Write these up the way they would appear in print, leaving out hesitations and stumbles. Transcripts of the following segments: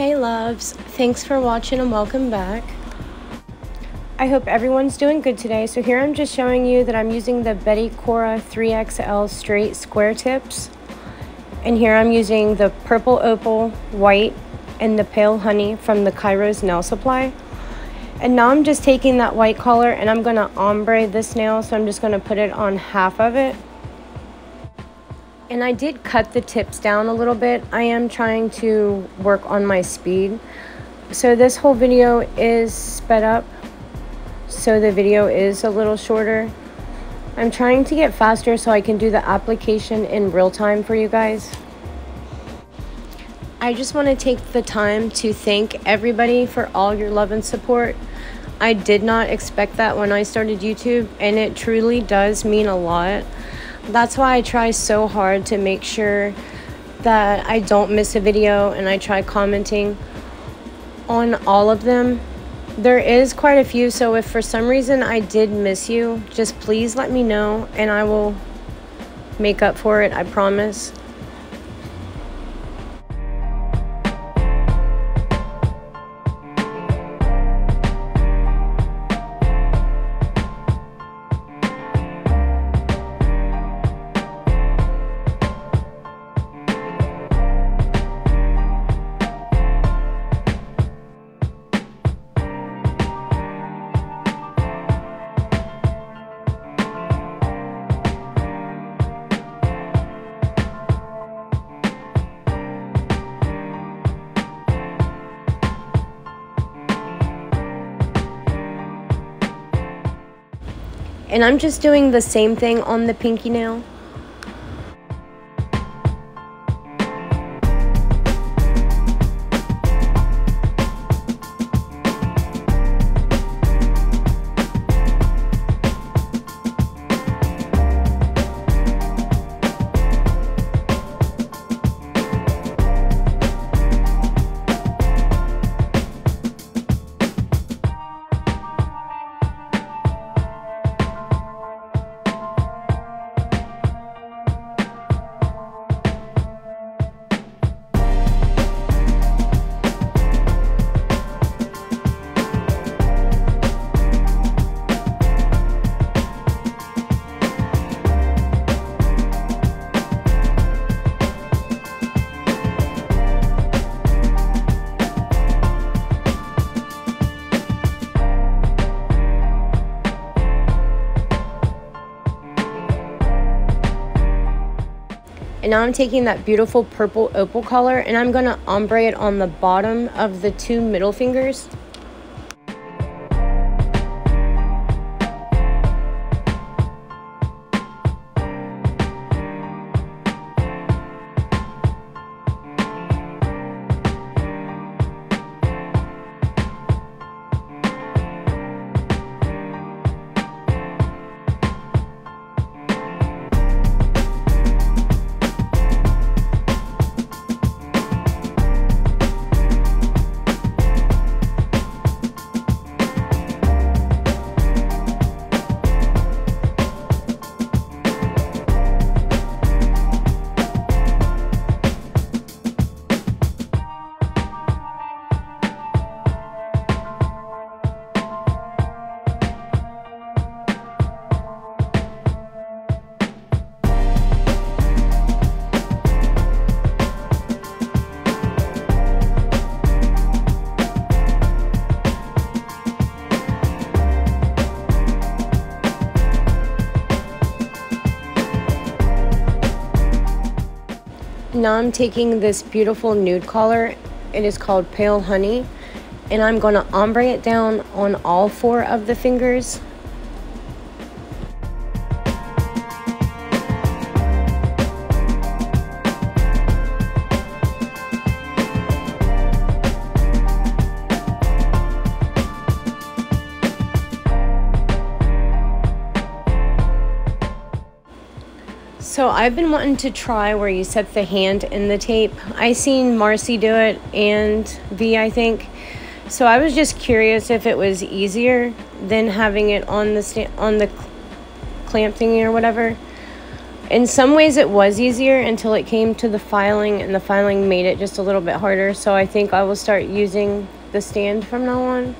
Hey loves, thanks for watching and welcome back. I hope everyone's doing good today. So here I'm just showing you that I'm using the Betty Cora 3XL straight square tips. And here I'm using the purple opal, white, and the pale honey from the Kairose nail supply. And now I'm just taking that white color and I'm gonna ombre this nail. So I'm just gonna put it on half of it. And I did cut the tips down a little bit. I am trying to work on my speed. So this whole video is sped up. So the video is a little shorter. I'm trying to get faster so I can do the application in real time for you guys. I just want to take the time to thank everybody for all your love and support. I did not expect that when I started YouTube, and it truly does mean a lot. That's why I try so hard to make sure that I don't miss a video, and I try commenting on all of them. There is quite a few, so if for some reason I did miss you, just please let me know and I will make up for it, I promise. And I'm just doing the same thing on the pinky nail. And now I'm taking that beautiful purple opal color and I'm gonna ombre it on the bottom of the two middle fingers. Now I'm taking this beautiful nude color, it is called Pale Honey, and I'm going to ombre it down on all four of the fingers. So I've been wanting to try where you set the hand in the tape. I seen Marcy do it and V, I think. So I was just curious if it was easier than having it on the clamp thingy or whatever. In some ways it was easier until it came to the filing, and the filing made it just a little bit harder. So I think I will start using the stand from now on.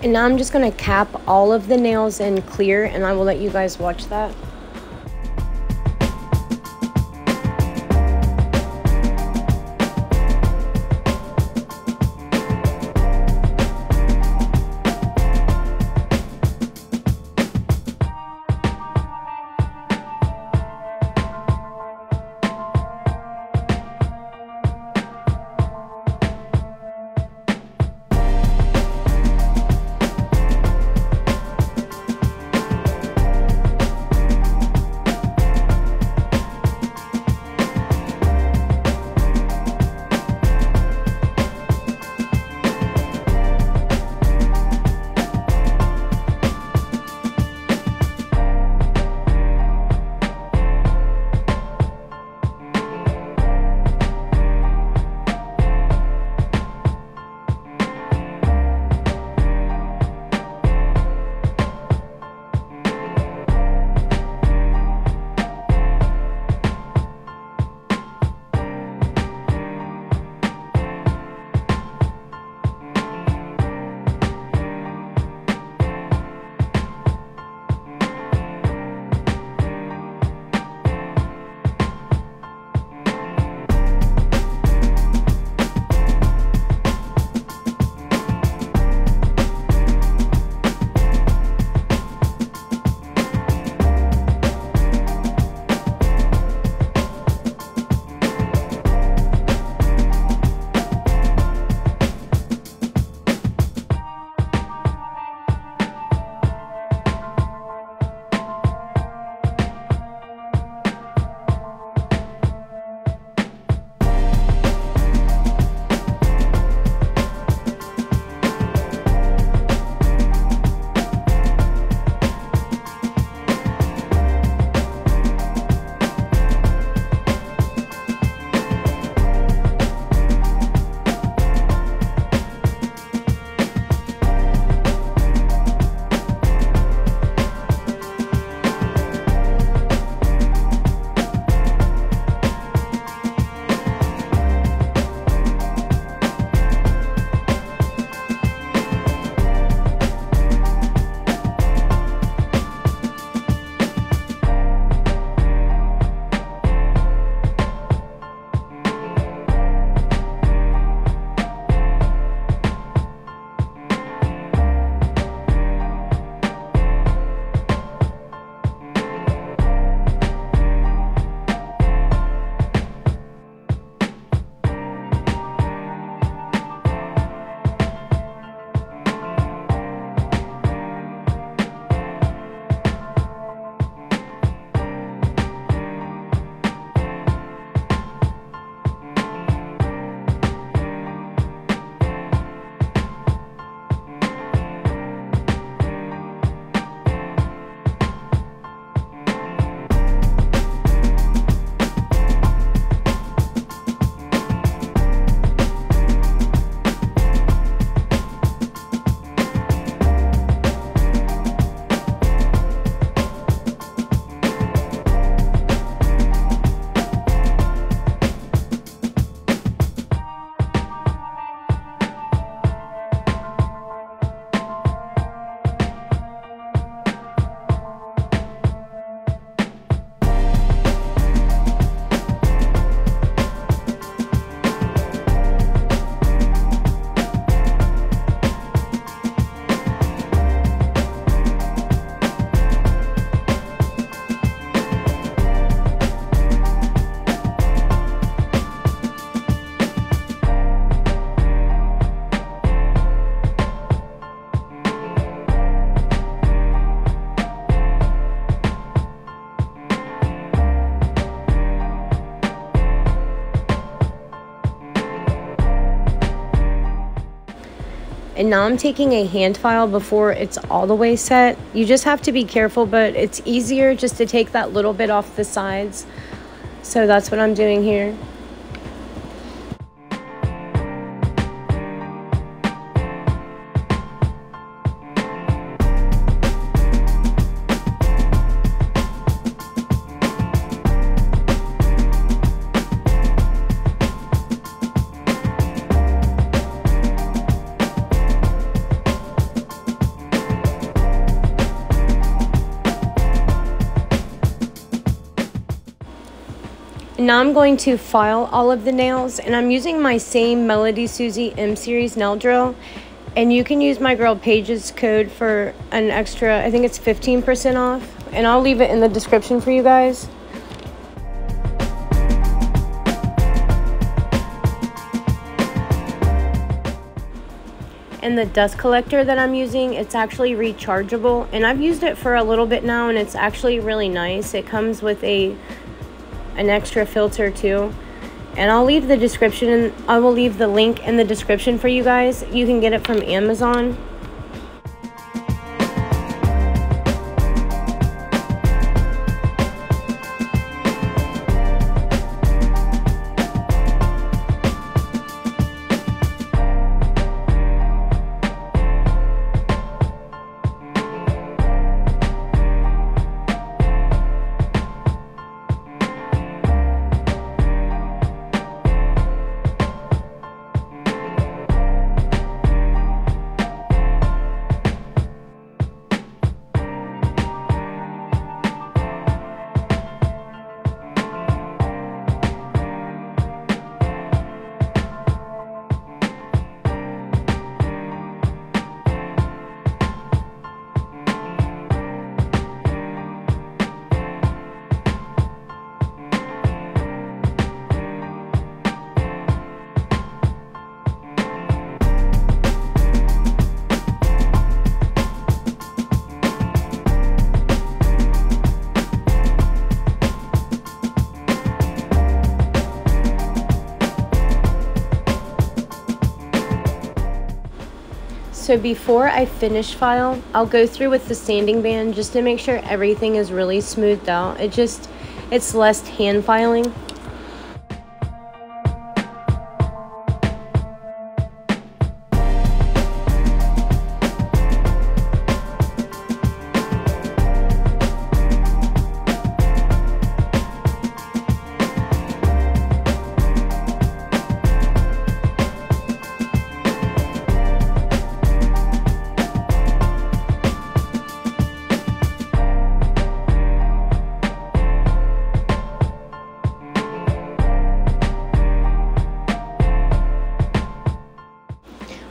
And now I'm just going to cap all of the nails in clear, and I will let you guys watch that. And now I'm taking a hand file before it's all the way set. You just have to be careful, but it's easier just to take that little bit off the sides. So that's what I'm doing here. Now I'm going to file all of the nails, and I'm using my same Melody Susie M Series nail drill, and you can use my girl Paige's code for an extra, I think it's 15% off, and I'll leave it in the description for you guys. And the dust collector that I'm using, it's actually rechargeable, and I've used it for a little bit now, and it's actually really nice. It comes with an extra filter too, and I'll leave the description, and I will leave the link in the description for you guys. You can get it from Amazon. So before I finish file, I'll go through with the sanding band just to make sure everything is really smoothed out. It's less hand filing.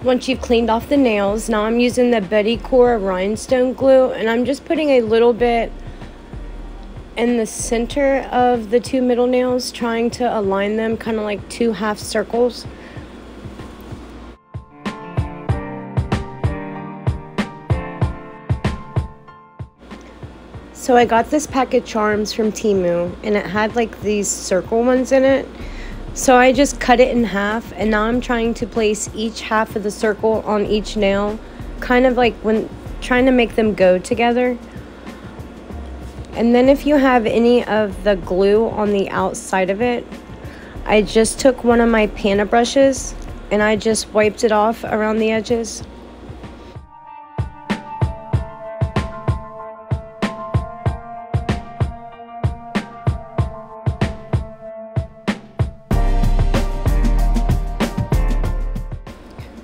Once you've cleaned off the nails, now I'm using the Betty Cora rhinestone glue, and I'm just putting a little bit in the center of the two middle nails, trying to align them kind of like two half circles. So I got this pack of charms from Temu, and it had like these circle ones in it. So I just cut it in half, and now I'm trying to place each half of the circle on each nail, kind of like when trying to make them go together. And then if you have any of the glue on the outside of it, I just took one of my Pana brushes and I just wiped it off around the edges.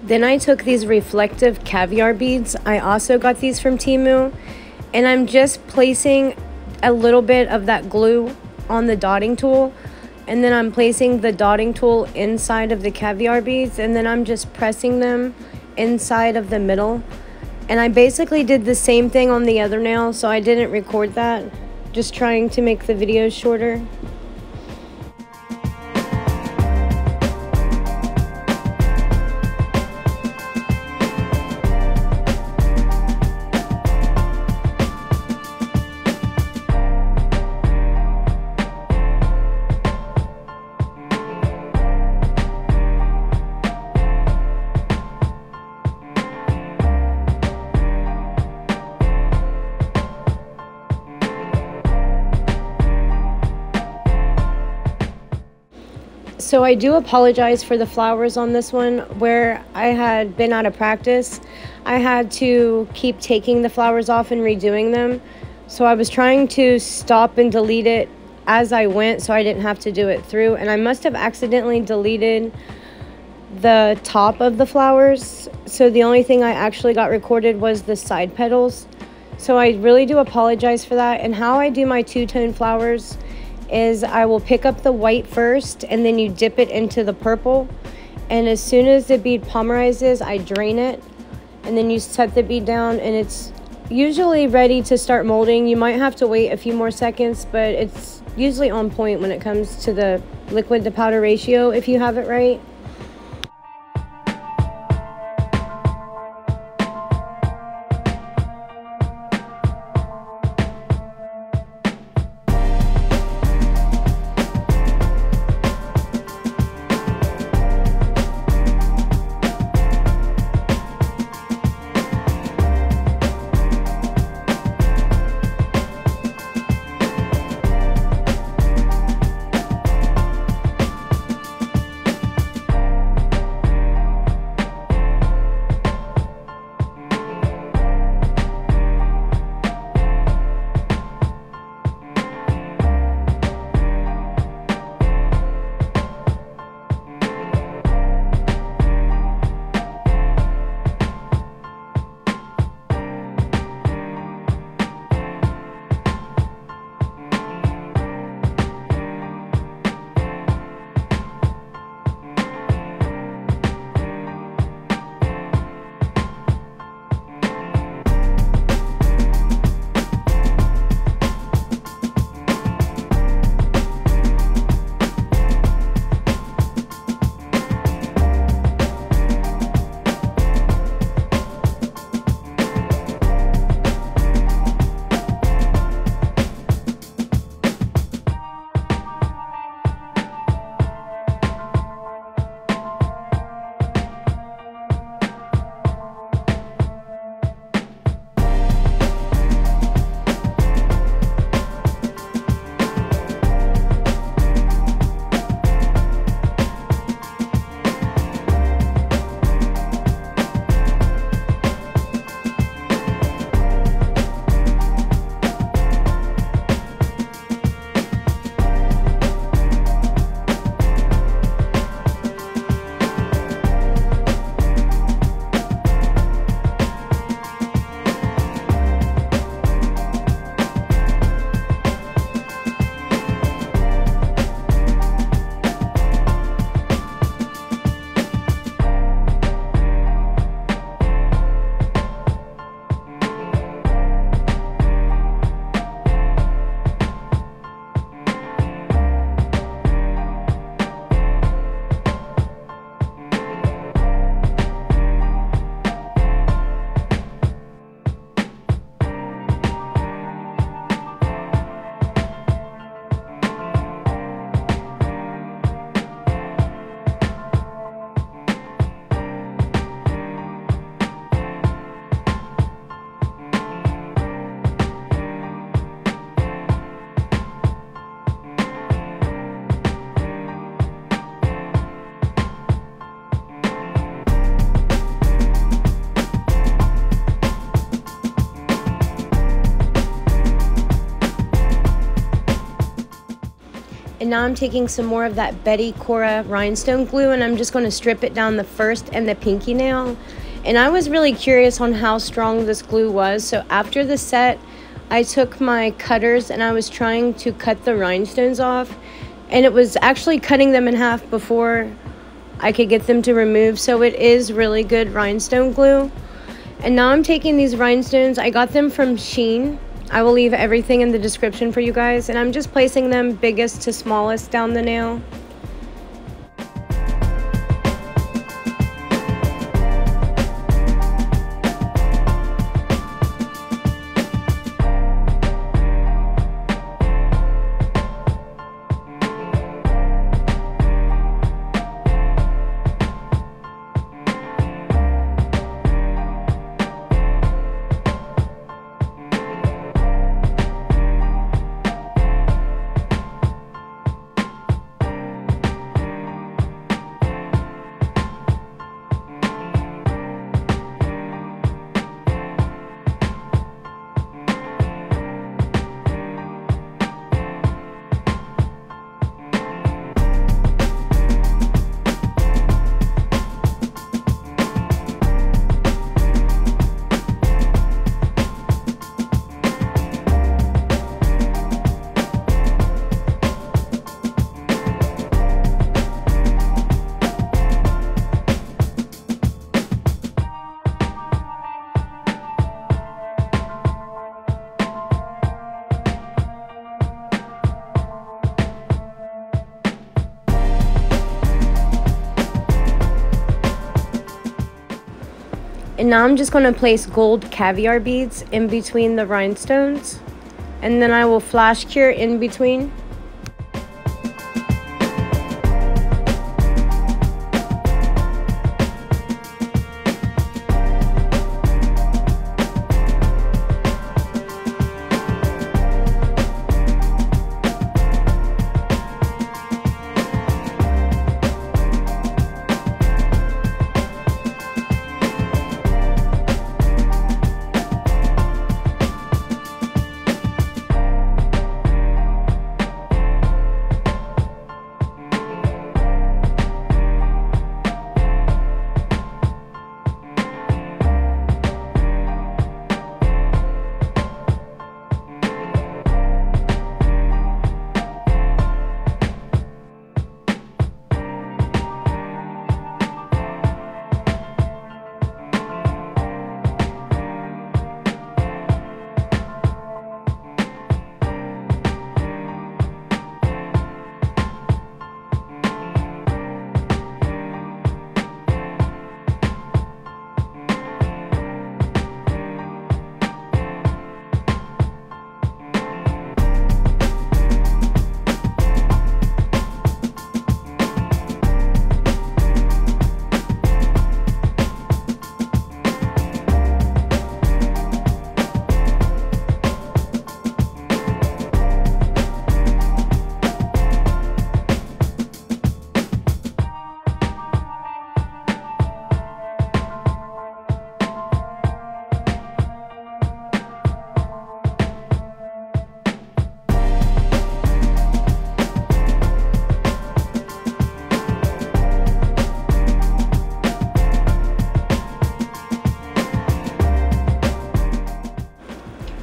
Then I took these reflective caviar beads. I also got these from Temu, and I'm just placing a little bit of that glue on the dotting tool, and then I'm placing the dotting tool inside of the caviar beads, and then I'm just pressing them inside of the middle. And I basically did the same thing on the other nail, so I didn't record that, just trying to make the video shorter. So I do apologize for the flowers on this one. Where I had been out of practice, I had to keep taking the flowers off and redoing them. So I was trying to stop and delete it as I went so I didn't have to do it through. And I must have accidentally deleted the top of the flowers. So the only thing I actually got recorded was the side petals. So I really do apologize for that. And how I do my two-tone flowers is I will pick up the white first and then you dip it into the purple, and as soon as the bead polymerizes, I drain it, and then you set the bead down and it's usually ready to start molding. You might have to wait a few more seconds, but it's usually on point when it comes to the liquid to powder ratio if you have it right. And now I'm taking some more of that Betty Cora rhinestone glue, and I'm just going to strip it down the first and the pinky nail. And I was really curious on how strong this glue was, so after the set I took my cutters and I was trying to cut the rhinestones off, and it was actually cutting them in half before I could get them to remove. So it is really good rhinestone glue. And now I'm taking these rhinestones, I got them from Shein. I will leave everything in the description for you guys, and I'm just placing them biggest to smallest down the nail. now I'm just going to place gold caviar beads in between the rhinestones, and then I will flash cure in between.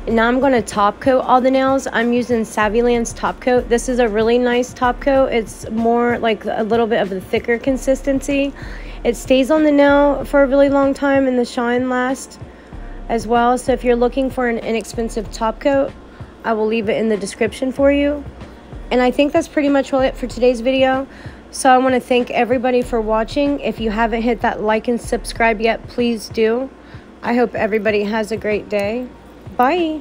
And now I'm going to top coat all the nails. I'm using Saviland's top coat. This is a really nice top coat. It's more like a little bit of a thicker consistency. It stays on the nail for a really long time, and the shine lasts as well. So if you're looking for an inexpensive top coat, I will leave it in the description for you. And I think that's pretty much all it for today's video. So I want to thank everybody for watching. If you haven't hit that like and subscribe yet, please do. I hope everybody has a great day. Bye.